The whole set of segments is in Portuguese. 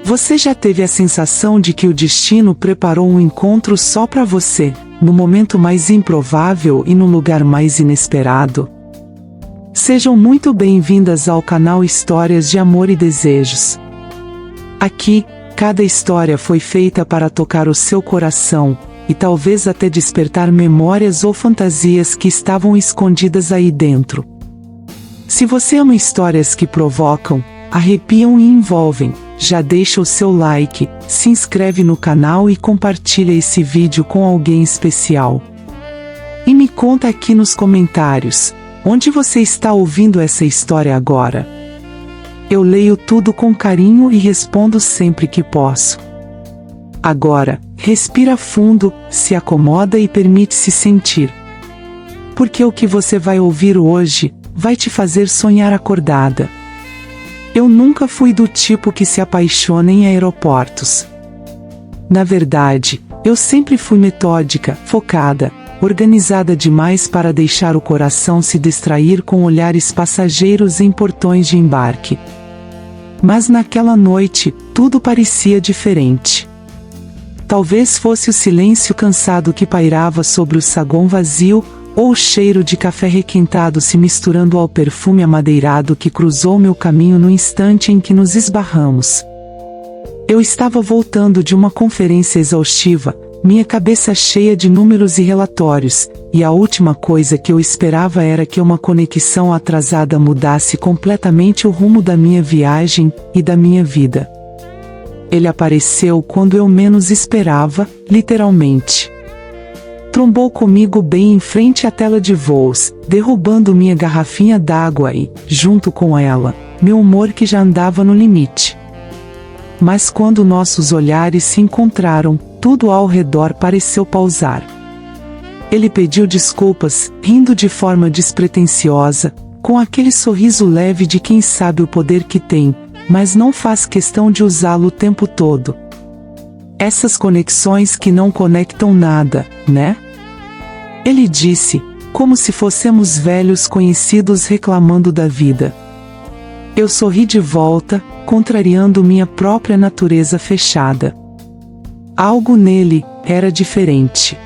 Você já teve a sensação de que o destino preparou um encontro só para você, no momento mais improvável e no lugar mais inesperado? Sejam muito bem-vindas ao canal Histórias de Amor e Desejos. Aqui, cada história foi feita para tocar o seu coração, e talvez até despertar memórias ou fantasias que estavam escondidas aí dentro. Se você ama histórias que provocam, arrepiam e envolvem, já deixa o seu like, se inscreve no canal e compartilha esse vídeo com alguém especial. E me conta aqui nos comentários, onde você está ouvindo essa história agora? Eu leio tudo com carinho e respondo sempre que posso. Agora, respira fundo, se acomoda e permite-se sentir. Porque o que você vai ouvir hoje, vai te fazer sonhar acordada. Eu nunca fui do tipo que se apaixona em aeroportos. Na verdade, eu sempre fui metódica, focada, organizada demais para deixar o coração se distrair com olhares passageiros em portões de embarque. Mas naquela noite, tudo parecia diferente. Talvez fosse o silêncio cansado que pairava sobre o saguão vazio, ou o cheiro de café requentado se misturando ao perfume amadeirado que cruzou meu caminho no instante em que nos esbarramos. Eu estava voltando de uma conferência exaustiva, minha cabeça cheia de números e relatórios, e a última coisa que eu esperava era que uma conexão atrasada mudasse completamente o rumo da minha viagem e da minha vida. Ele apareceu quando eu menos esperava, literalmente. Trombou comigo bem em frente à tela de voos, derrubando minha garrafinha d'água e, junto com ela, meu humor que já andava no limite. Mas quando nossos olhares se encontraram, tudo ao redor pareceu pausar. Ele pediu desculpas, rindo de forma despretensiosa, com aquele sorriso leve de quem sabe o poder que tem, mas não faz questão de usá-lo o tempo todo. Essas conexões que não conectam nada, né? Ele disse, como se fôssemos velhos conhecidos reclamando da vida. Eu sorri de volta, contrariando minha própria natureza fechada. Algo nele era diferente.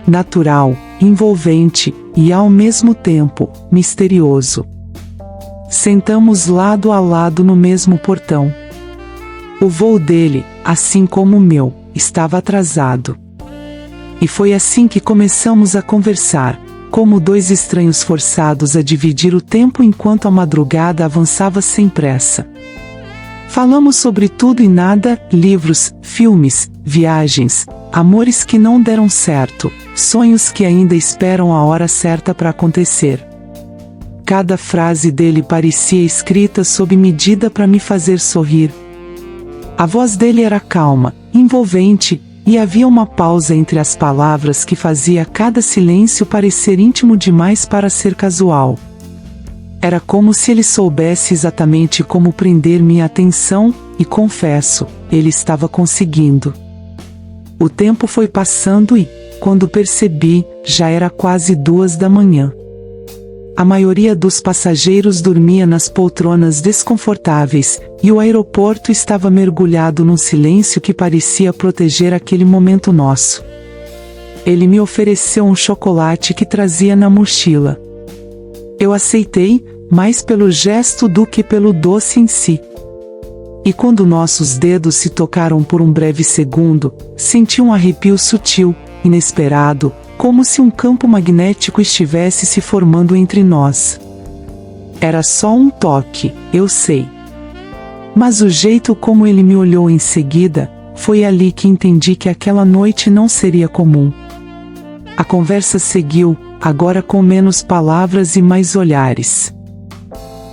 Natural, envolvente e ao mesmo tempo, misterioso. Sentamos lado a lado no mesmo portão. O voo dele, assim como o meu, estava atrasado. E foi assim que começamos a conversar, como dois estranhos forçados a dividir o tempo enquanto a madrugada avançava sem pressa. Falamos sobre tudo e nada, livros, filmes, viagens, amores que não deram certo, sonhos que ainda esperam a hora certa para acontecer. Cada frase dele parecia escrita sob medida para me fazer sorrir. A voz dele era calma, envolvente, e havia uma pausa entre as palavras que fazia cada silêncio parecer íntimo demais para ser casual. Era como se ele soubesse exatamente como prender minha atenção, e confesso, ele estava conseguindo. O tempo foi passando e, quando percebi, já era quase 2 da manhã. A maioria dos passageiros dormia nas poltronas desconfortáveis, e o aeroporto estava mergulhado num silêncio que parecia proteger aquele momento nosso. Ele me ofereceu um chocolate que trazia na mochila. Eu aceitei, mais pelo gesto do que pelo doce em si. E quando nossos dedos se tocaram por um breve segundo, senti um arrepio sutil, inesperado, como se um campo magnético estivesse se formando entre nós. Era só um toque, eu sei. Mas o jeito como ele me olhou em seguida, foi ali que entendi que aquela noite não seria comum. A conversa seguiu, agora com menos palavras e mais olhares.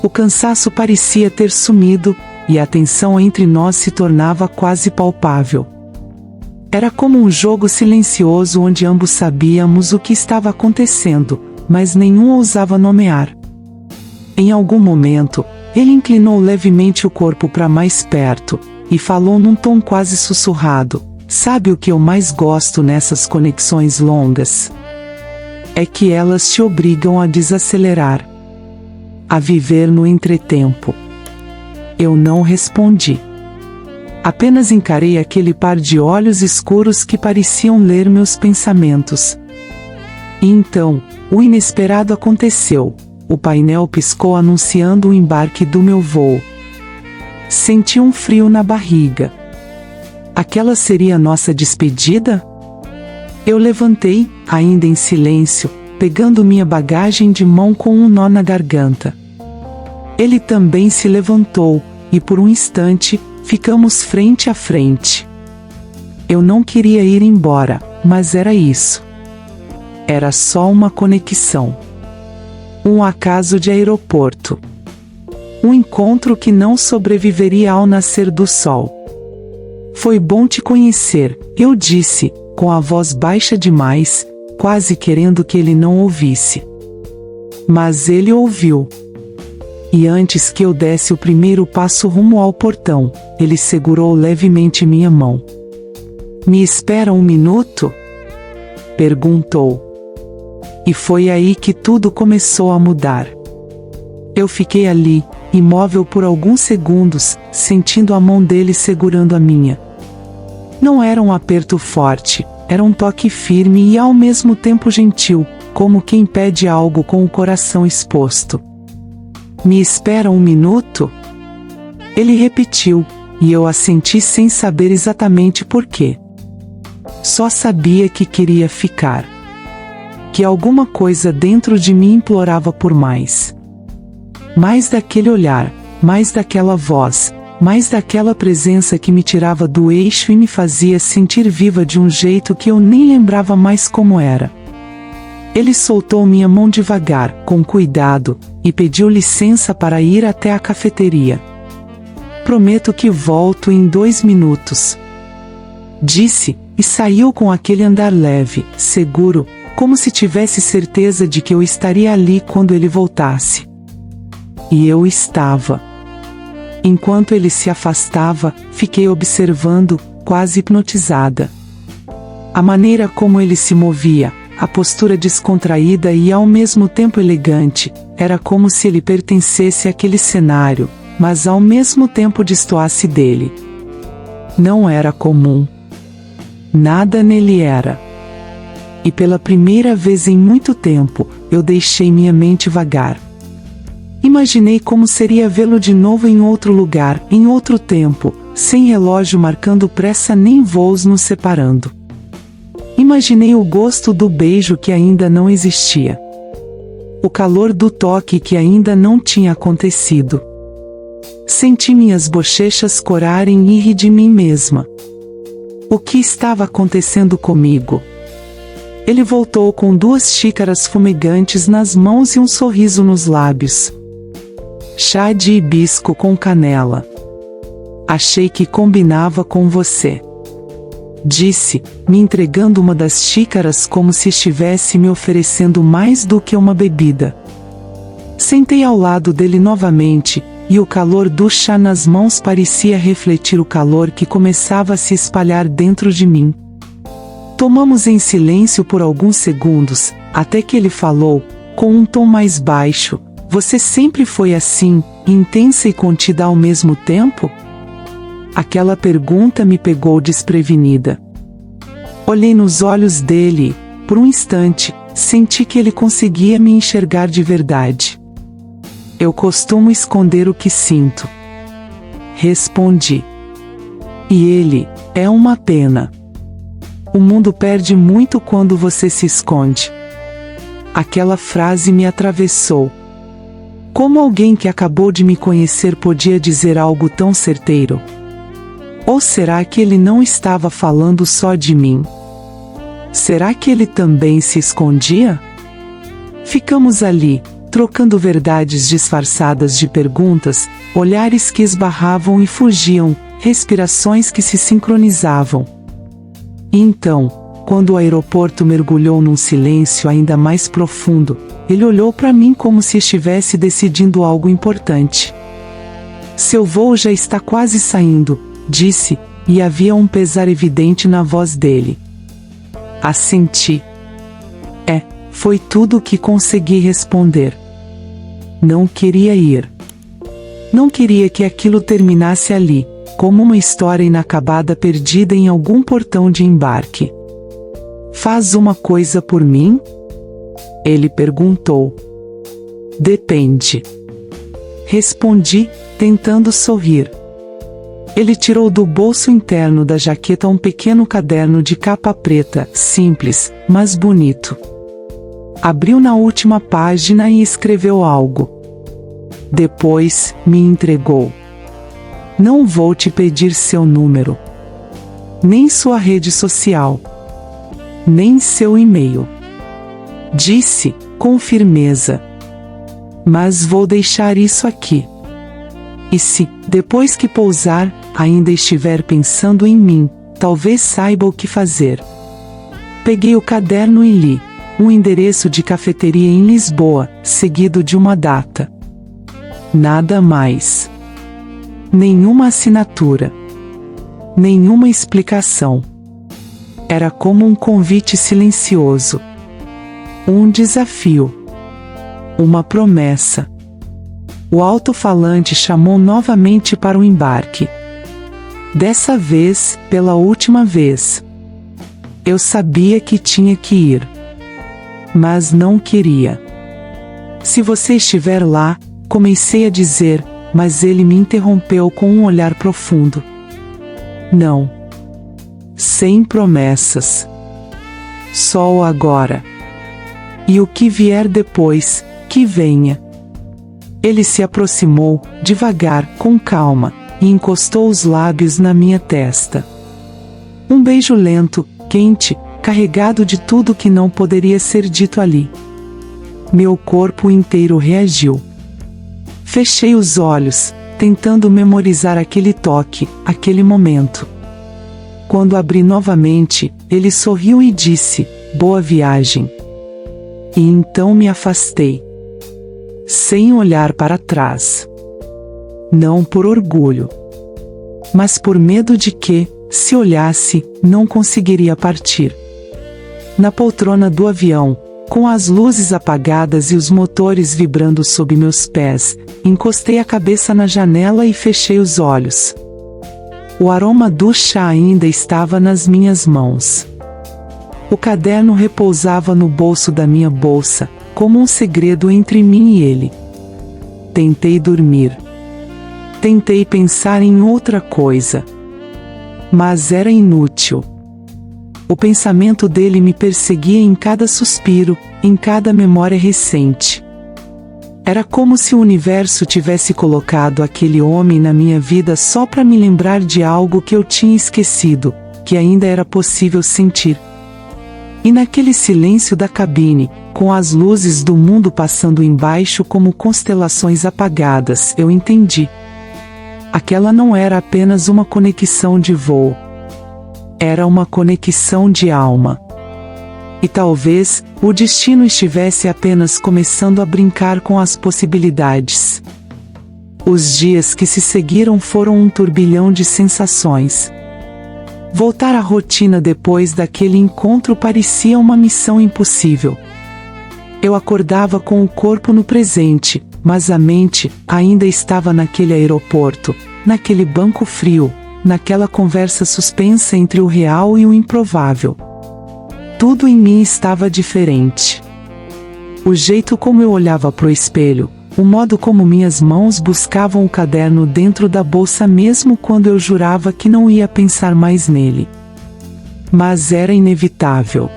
O cansaço parecia ter sumido, e a tensão entre nós se tornava quase palpável. Era como um jogo silencioso onde ambos sabíamos o que estava acontecendo, mas nenhum ousava nomear. Em algum momento, ele inclinou levemente o corpo para mais perto, e falou num tom quase sussurrado, Sabe o que eu mais gosto nessas conexões longas? É que elas te obrigam a desacelerar, a viver no entretempo. Eu não respondi. Apenas encarei aquele par de olhos escuros que pareciam ler meus pensamentos. E então, o inesperado aconteceu. O painel piscou anunciando o embarque do meu voo. Senti um frio na barriga. Aquela seria a nossa despedida? Eu levantei, ainda em silêncio, pegando minha bagagem de mão com um nó na garganta. Ele também se levantou, e por um instante, ficamos frente a frente. Eu não queria ir embora, mas era isso. Era só uma conexão. Um acaso de aeroporto. Um encontro que não sobreviveria ao nascer do sol. Foi bom te conhecer, eu disse, com a voz baixa demais, quase querendo que ele não ouvisse. Mas ele ouviu. E antes que eu desse o primeiro passo rumo ao portão, ele segurou levemente minha mão. Me espera um minuto? Perguntou. E foi aí que tudo começou a mudar. Eu fiquei ali, imóvel por alguns segundos, sentindo a mão dele segurando a minha. Não era um aperto forte, era um toque firme e ao mesmo tempo gentil, como quem pede algo com o coração exposto. Me espera um minuto? Ele repetiu, e eu assenti sem saber exatamente por quê. Só sabia que queria ficar. Que alguma coisa dentro de mim implorava por mais. Mais daquele olhar, mais daquela voz, mais daquela presença que me tirava do eixo e me fazia sentir viva de um jeito que eu nem lembrava mais como era. Ele soltou minha mão devagar, com cuidado, e pediu licença para ir até a cafeteria. Prometo que volto em 2 minutos. Disse, e saiu com aquele andar leve, seguro, como se tivesse certeza de que eu estaria ali quando ele voltasse. E eu estava. Enquanto ele se afastava, fiquei observando, quase hipnotizada. A maneira como ele se movia, a postura descontraída e ao mesmo tempo elegante, era como se ele pertencesse àquele cenário, mas ao mesmo tempo destoasse dele. Não era comum. Nada nele era. E pela primeira vez em muito tempo, eu deixei minha mente vagar. Imaginei como seria vê-lo de novo em outro lugar, em outro tempo, sem relógio marcando pressa nem voos nos separando. Imaginei o gosto do beijo que ainda não existia. O calor do toque que ainda não tinha acontecido. Senti minhas bochechas corarem e ri de mim mesma. O que estava acontecendo comigo? Ele voltou com 2 xícaras fumegantes nas mãos e um sorriso nos lábios. Chá de hibisco com canela. Achei que combinava com você. Disse, me entregando uma das xícaras como se estivesse me oferecendo mais do que uma bebida. Sentei ao lado dele novamente, e o calor do chá nas mãos parecia refletir o calor que começava a se espalhar dentro de mim. Tomamos em silêncio por alguns segundos, até que ele falou, com um tom mais baixo, você sempre foi assim, intensa e contida ao mesmo tempo? Aquela pergunta me pegou desprevenida. Olhei nos olhos dele e, por um instante, senti que ele conseguia me enxergar de verdade. Eu costumo esconder o que sinto. Respondi. E ele, é uma pena. O mundo perde muito quando você se esconde. Aquela frase me atravessou. Como alguém que acabou de me conhecer podia dizer algo tão certeiro? Ou será que ele não estava falando só de mim? Será que ele também se escondia? Ficamos ali, trocando verdades disfarçadas de perguntas, olhares que esbarravam e fugiam, respirações que se sincronizavam. E então, quando o aeroporto mergulhou num silêncio ainda mais profundo, ele olhou para mim como se estivesse decidindo algo importante. Seu voo já está quase saindo, disse, e havia um pesar evidente na voz dele. Assenti. Foi tudo o que consegui responder. Não queria ir. Não queria que aquilo terminasse ali, como uma história inacabada perdida em algum portão de embarque. Faz uma coisa por mim? Ele perguntou. Depende. Respondi, tentando sorrir. Ele tirou do bolso interno da jaqueta um pequeno caderno de capa preta, simples, mas bonito. Abriu na última página e escreveu algo. Depois, me entregou. Não vou te pedir seu número, nem sua rede social, nem seu e-mail. Disse, com firmeza. Mas vou deixar isso aqui. E se, depois que pousar, ainda estiver pensando em mim, talvez saiba o que fazer. Peguei o caderno e li. Um endereço de cafeteria em Lisboa, seguido de uma data. Nada mais. Nenhuma assinatura. Nenhuma explicação. Era como um convite silencioso. Um desafio. Uma promessa. O alto-falante chamou novamente para o embarque. Dessa vez, pela última vez. Eu sabia que tinha que ir. Mas não queria. Se você estiver lá, comecei a dizer, mas ele me interrompeu com um olhar profundo. Não. Sem promessas. Só o agora. E o que vier depois, que venha. Ele se aproximou, devagar, com calma, e encostou os lábios na minha testa. Um beijo lento, quente, carregado de tudo que não poderia ser dito ali. Meu corpo inteiro reagiu. Fechei os olhos, tentando memorizar aquele toque, aquele momento. Quando abri novamente, ele sorriu e disse, boa viagem. E então me afastei. Sem olhar para trás. Não por orgulho. Mas por medo de que, se olhasse, não conseguiria partir. Na poltrona do avião, com as luzes apagadas e os motores vibrando sob meus pés, encostei a cabeça na janela e fechei os olhos. O aroma do chá ainda estava nas minhas mãos. O caderno repousava no bolso da minha bolsa, como um segredo entre mim e ele. Tentei dormir. Tentei pensar em outra coisa. Mas era inútil. O pensamento dele me perseguia em cada suspiro, em cada memória recente. Era como se o universo tivesse colocado aquele homem na minha vida só para me lembrar de algo que eu tinha esquecido, que ainda era possível sentir. E naquele silêncio da cabine, com as luzes do mundo passando embaixo como constelações apagadas, eu entendi. Aquela não era apenas uma conexão de voo. Era uma conexão de alma. E talvez, o destino estivesse apenas começando a brincar com as possibilidades. Os dias que se seguiram foram um turbilhão de sensações. Voltar à rotina depois daquele encontro parecia uma missão impossível. Eu acordava com o corpo no presente, mas a mente ainda estava naquele aeroporto, naquele banco frio, naquela conversa suspensa entre o real e o improvável. Tudo em mim estava diferente. O jeito como eu olhava pro espelho, o modo como minhas mãos buscavam o caderno dentro da bolsa mesmo quando eu jurava que não ia pensar mais nele. Mas era inevitável.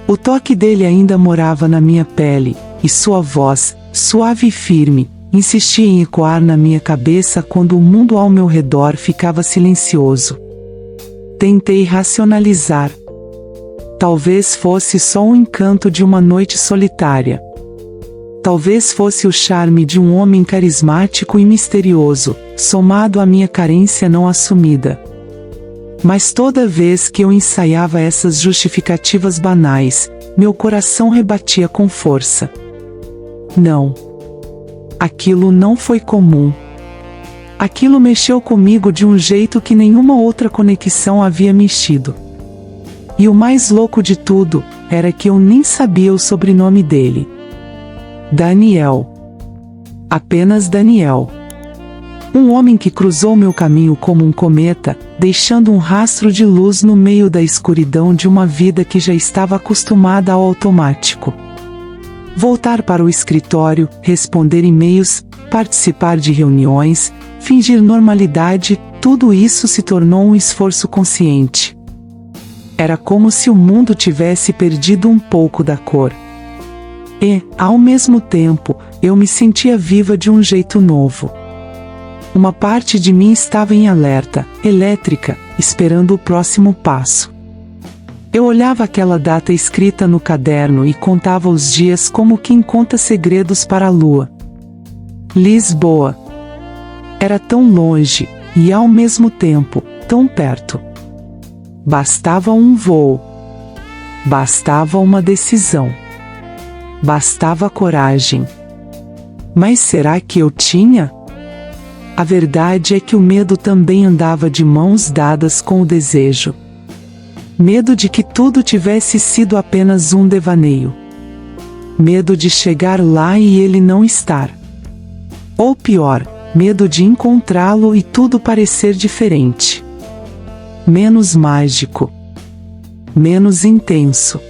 O toque dele ainda morava na minha pele, e sua voz, suave e firme, insistia em ecoar na minha cabeça quando o mundo ao meu redor ficava silencioso. Tentei racionalizar. Talvez fosse só um encanto de uma noite solitária. Talvez fosse o charme de um homem carismático e misterioso, somado à minha carência não assumida. Mas toda vez que eu ensaiava essas justificativas banais, meu coração rebatia com força. Não. Aquilo não foi comum. Aquilo mexeu comigo de um jeito que nenhuma outra conexão havia mexido. E o mais louco de tudo, era que eu nem sabia o sobrenome dele. Daniel. Apenas Daniel. Um homem que cruzou meu caminho como um cometa, deixando um rastro de luz no meio da escuridão de uma vida que já estava acostumada ao automático. Voltar para o escritório, responder e-mails, participar de reuniões, fingir normalidade, tudo isso se tornou um esforço consciente. Era como se o mundo tivesse perdido um pouco da cor. E, ao mesmo tempo, eu me sentia viva de um jeito novo. Uma parte de mim estava em alerta, elétrica, esperando o próximo passo. Eu olhava aquela data escrita no caderno e contava os dias como quem conta segredos para a lua. Lisboa. Era tão longe, e ao mesmo tempo, tão perto. Bastava um voo. Bastava uma decisão. Bastava coragem. Mas será que eu tinha? A verdade é que o medo também andava de mãos dadas com o desejo. Medo de que tudo tivesse sido apenas um devaneio. Medo de chegar lá e ele não estar. Ou pior, medo de encontrá-lo e tudo parecer diferente. Menos mágico. Menos intenso.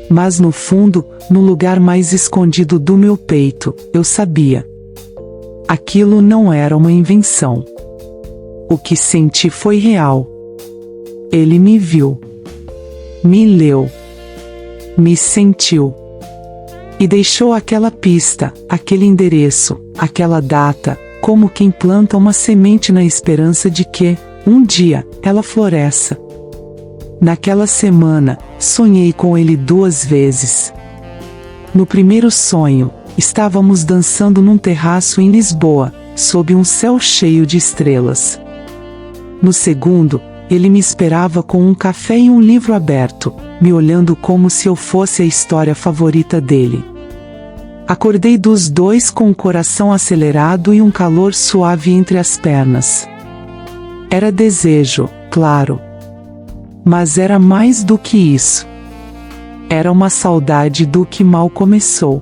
Mas no fundo, no lugar mais escondido do meu peito, eu sabia. Aquilo não era uma invenção. O que senti foi real. Ele me viu. Me leu. Me sentiu. E deixou aquela pista, aquele endereço, aquela data, como quem planta uma semente na esperança de que, um dia, ela floresça. Naquela semana, sonhei com ele 2 vezes. No primeiro sonho, estávamos dançando num terraço em Lisboa, sob um céu cheio de estrelas. No segundo, ele me esperava com um café e um livro aberto, me olhando como se eu fosse a história favorita dele. Acordei dos dois com o coração acelerado e um calor suave entre as pernas. Era desejo, claro. Mas era mais do que isso. Era uma saudade do que mal começou.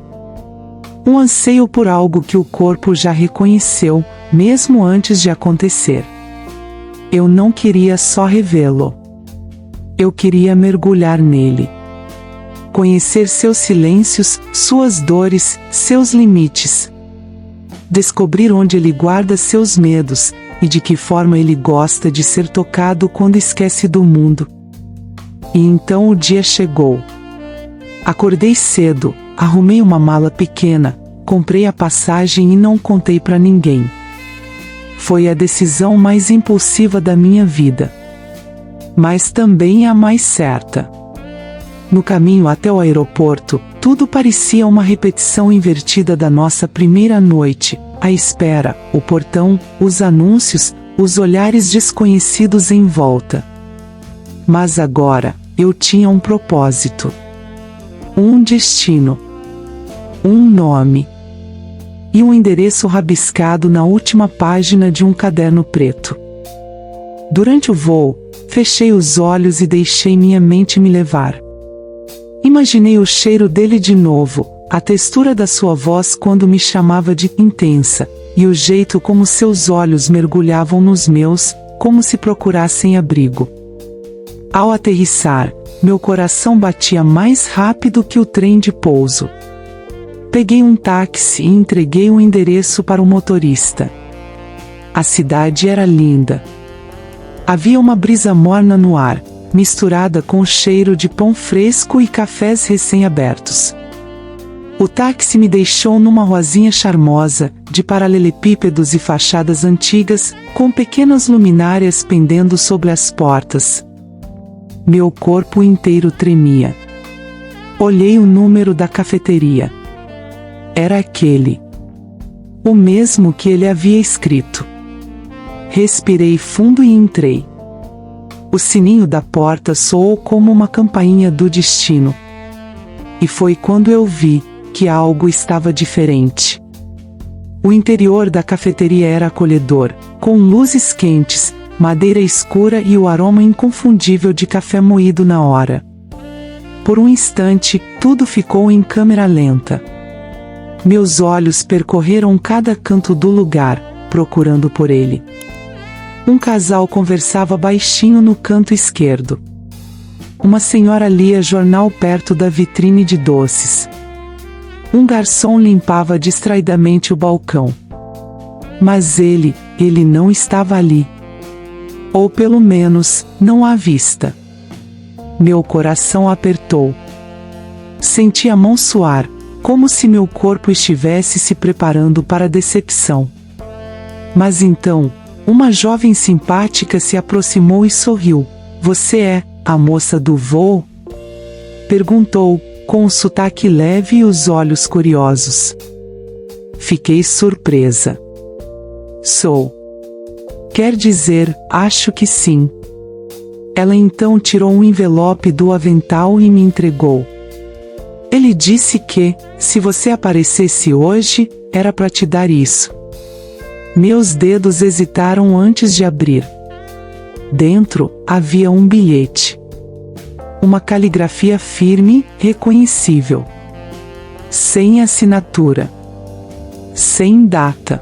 Um anseio por algo que o corpo já reconheceu, mesmo antes de acontecer. Eu não queria só revê-lo. Eu queria mergulhar nele. Conhecer seus silêncios, suas dores, seus limites. Descobrir onde ele guarda seus medos, e de que forma ele gosta de ser tocado quando esquece do mundo. E então o dia chegou. Acordei cedo, arrumei uma mala pequena, comprei a passagem e não contei para ninguém. Foi a decisão mais impulsiva da minha vida. Mas também a mais certa. No caminho até o aeroporto, tudo parecia uma repetição invertida da nossa primeira noite. A espera, o portão, os anúncios, os olhares desconhecidos em volta. Mas agora, eu tinha um propósito. Um destino. Um nome. E um endereço rabiscado na última página de um caderno preto. Durante o voo, fechei os olhos e deixei minha mente me levar. Imaginei o cheiro dele de novo, a textura da sua voz quando me chamava de intensa, e o jeito como seus olhos mergulhavam nos meus, como se procurassem abrigo. Ao aterrissar, meu coração batia mais rápido que o trem de pouso. Peguei um táxi e entreguei o endereço para o motorista. A cidade era linda. Havia uma brisa morna no ar, misturada com o cheiro de pão fresco e cafés recém-abertos. O táxi me deixou numa ruazinha charmosa, de paralelepípedos e fachadas antigas, com pequenas luminárias pendendo sobre as portas. Meu corpo inteiro tremia. Olhei o número da cafeteria. Era aquele. O mesmo que ele havia escrito. Respirei fundo e entrei. O sininho da porta soou como uma campainha do destino. E foi quando eu vi que algo estava diferente. O interior da cafeteria era acolhedor, com luzes quentes, madeira escura e o aroma inconfundível de café moído na hora. Por um instante, tudo ficou em câmera lenta. Meus olhos percorreram cada canto do lugar, procurando por ele. Um casal conversava baixinho no canto esquerdo. Uma senhora lia jornal perto da vitrine de doces. Um garçom limpava distraidamente o balcão. Mas ele não estava ali. Ou pelo menos, não à vista. Meu coração apertou. Senti a mão suar, como se meu corpo estivesse se preparando para a decepção. Mas então, uma jovem simpática se aproximou e sorriu. Você é a moça do voo? Perguntou, com um sotaque leve e os olhos curiosos. Fiquei surpresa. Sou. Quer dizer, acho que sim. Ela então tirou um envelope do avental e me entregou. Ele disse que, se você aparecesse hoje, era para te dar isso. Meus dedos hesitaram antes de abrir. Dentro, havia um bilhete. Uma caligrafia firme, reconhecível. Sem assinatura. Sem data.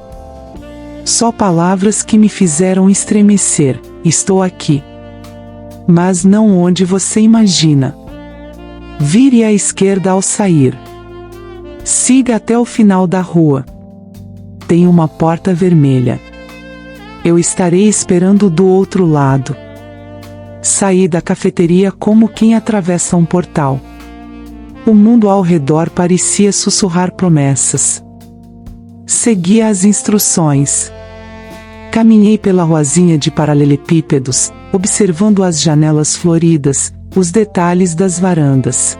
Só palavras que me fizeram estremecer. Estou aqui. Mas não onde você imagina. Vire à esquerda ao sair. Siga até o final da rua. Tem uma porta vermelha. Eu estarei esperando do outro lado. Saí da cafeteria como quem atravessa um portal. O mundo ao redor parecia sussurrar promessas. Segui as instruções. Caminhei pela ruazinha de paralelepípedos, observando as janelas floridas, os detalhes das varandas.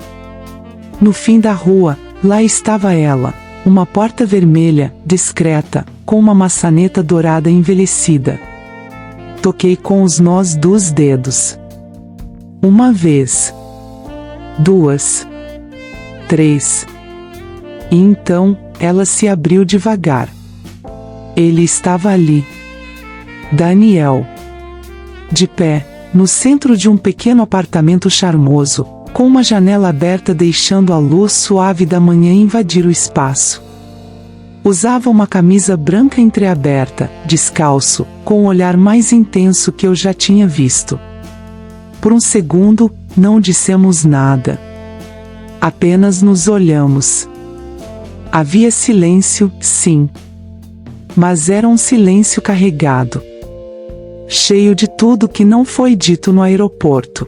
No fim da rua, lá estava ela, uma porta vermelha, discreta, com uma maçaneta dourada envelhecida. Toquei com os nós dos dedos. Uma vez. 2. 3. E então, ela se abriu devagar. Ele estava ali. Daniel. De pé, no centro de um pequeno apartamento charmoso, com uma janela aberta deixando a luz suave da manhã invadir o espaço. Usava uma camisa branca entreaberta, descalço, com um olhar mais intenso que eu já tinha visto. Por um segundo, não dissemos nada. Apenas nos olhamos. Havia silêncio, sim. Mas era um silêncio carregado. Cheio de tudo que não foi dito no aeroporto.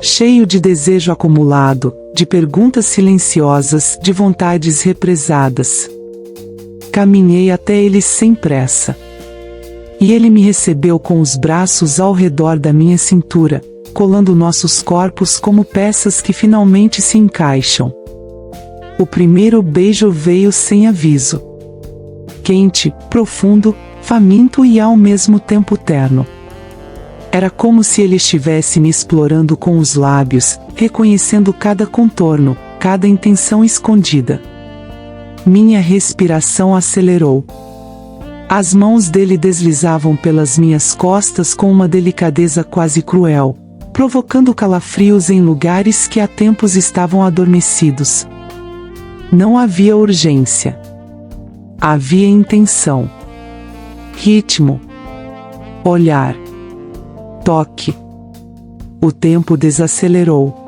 Cheio de desejo acumulado, de perguntas silenciosas, de vontades represadas. Caminhei até ele sem pressa. E ele me recebeu com os braços ao redor da minha cintura, colando nossos corpos como peças que finalmente se encaixam. O primeiro beijo veio sem aviso. Quente, profundo, faminto e ao mesmo tempo terno. Era como se ele estivesse me explorando com os lábios, reconhecendo cada contorno, cada intenção escondida. Minha respiração acelerou. As mãos dele deslizavam pelas minhas costas com uma delicadeza quase cruel, provocando calafrios em lugares que há tempos estavam adormecidos. Não havia urgência. Havia intenção. Ritmo. Olhar. Toque. O tempo desacelerou.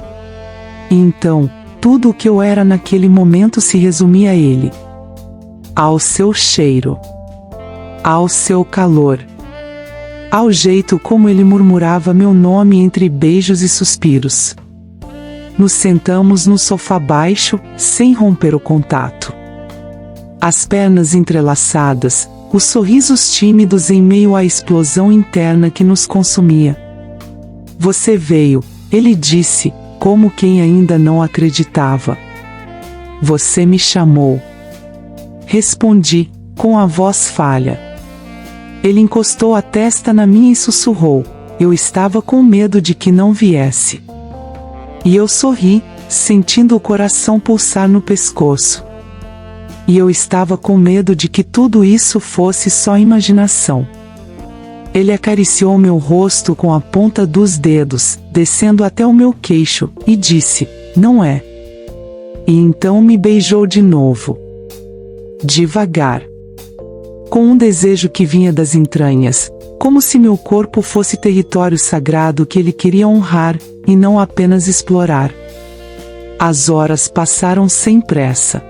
E então, tudo o que eu era naquele momento se resumia a ele. Ao seu cheiro. Ao seu calor. Ao jeito como ele murmurava meu nome entre beijos e suspiros. Nos sentamos no sofá baixo, sem romper o contato. As pernas entrelaçadas, os sorrisos tímidos em meio à explosão interna que nos consumia. Você veio, ele disse, como quem ainda não acreditava. Você me chamou. Respondi, com a voz falha. Ele encostou a testa na minha e sussurrou. Eu estava com medo de que não viesse. E eu sorri, sentindo o coração pulsar no pescoço. E eu estava com medo de que tudo isso fosse só imaginação. Ele acariciou meu rosto com a ponta dos dedos, descendo até o meu queixo, e disse, não é. E então me beijou de novo. Devagar. com um desejo que vinha das entranhas, como se meu corpo fosse território sagrado que ele queria honrar, e não apenas explorar. As horas passaram sem pressa.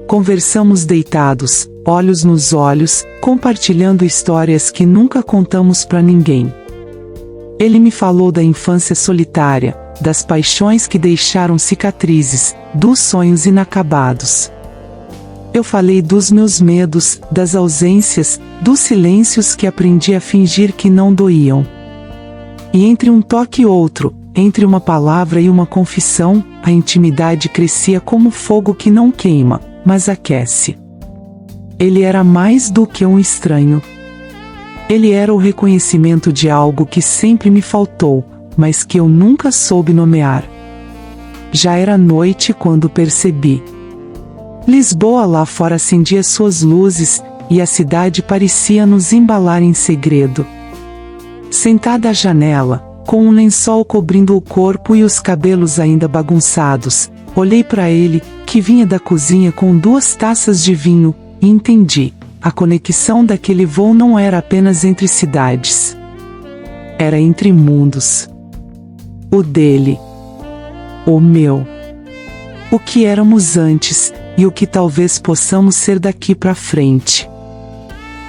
Conversamos deitados, olhos nos olhos, compartilhando histórias que nunca contamos para ninguém. Ele me falou da infância solitária, das paixões que deixaram cicatrizes, dos sonhos inacabados. Eu falei dos meus medos, das ausências, dos silêncios que aprendi a fingir que não doíam. E entre um toque e outro, entre uma palavra e uma confissão, a intimidade crescia como fogo que não queima, mas aquece. Ele era mais do que um estranho. Ele era o reconhecimento de algo que sempre me faltou, mas que eu nunca soube nomear. Já era noite quando percebi. Lisboa lá fora acendia suas luzes, e a cidade parecia nos embalar em segredo. Sentada à janela, com um lençol cobrindo o corpo e os cabelos ainda bagunçados, olhei para ele, que vinha da cozinha com 2 taças de vinho, e entendi. A conexão daquele voo não era apenas entre cidades. Era entre mundos. O dele. O meu. O que éramos antes, e o que talvez possamos ser daqui para frente.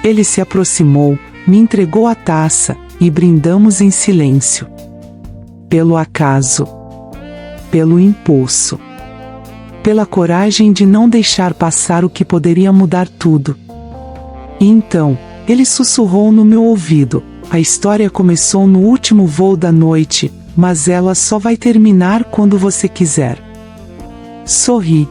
Ele se aproximou, me entregou a taça, e brindamos em silêncio. Pelo acaso. Pelo impulso. Pela coragem de não deixar passar o que poderia mudar tudo. E então, ele sussurrou no meu ouvido: a história começou no último voo da noite, mas ela só vai terminar quando você quiser. Sorri.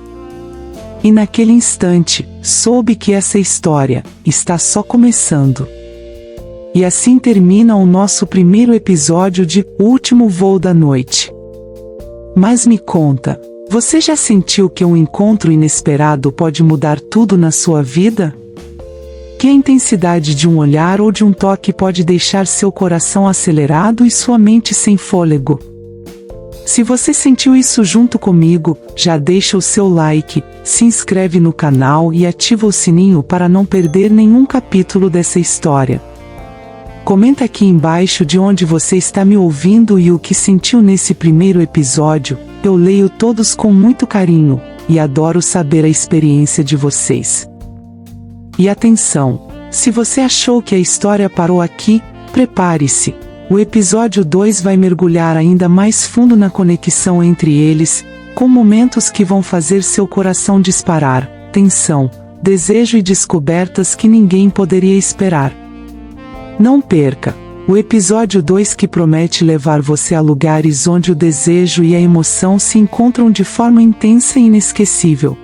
E naquele instante, soube que essa história está só começando. E assim termina o nosso primeiro episódio de O Último Voo da Noite. Mas me conta, você já sentiu que um encontro inesperado pode mudar tudo na sua vida? Que a intensidade de um olhar ou de um toque pode deixar seu coração acelerado e sua mente sem fôlego? Se você sentiu isso junto comigo, já deixa o seu like, se inscreve no canal e ativa o sininho para não perder nenhum capítulo dessa história. Comenta aqui embaixo de onde você está me ouvindo e o que sentiu nesse primeiro episódio. Eu leio todos com muito carinho, e adoro saber a experiência de vocês. E atenção, se você achou que a história parou aqui, prepare-se. O episódio 2 vai mergulhar ainda mais fundo na conexão entre eles, com momentos que vão fazer seu coração disparar, tensão, desejo e descobertas que ninguém poderia esperar. Não perca o episódio 2, que promete levar você a lugares onde o desejo e a emoção se encontram de forma intensa e inesquecível.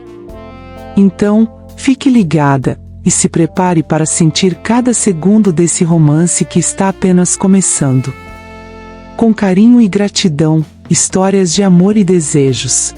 Então, fique ligada e se prepare para sentir cada segundo desse romance que está apenas começando. Com carinho e gratidão, histórias de amor e desejos.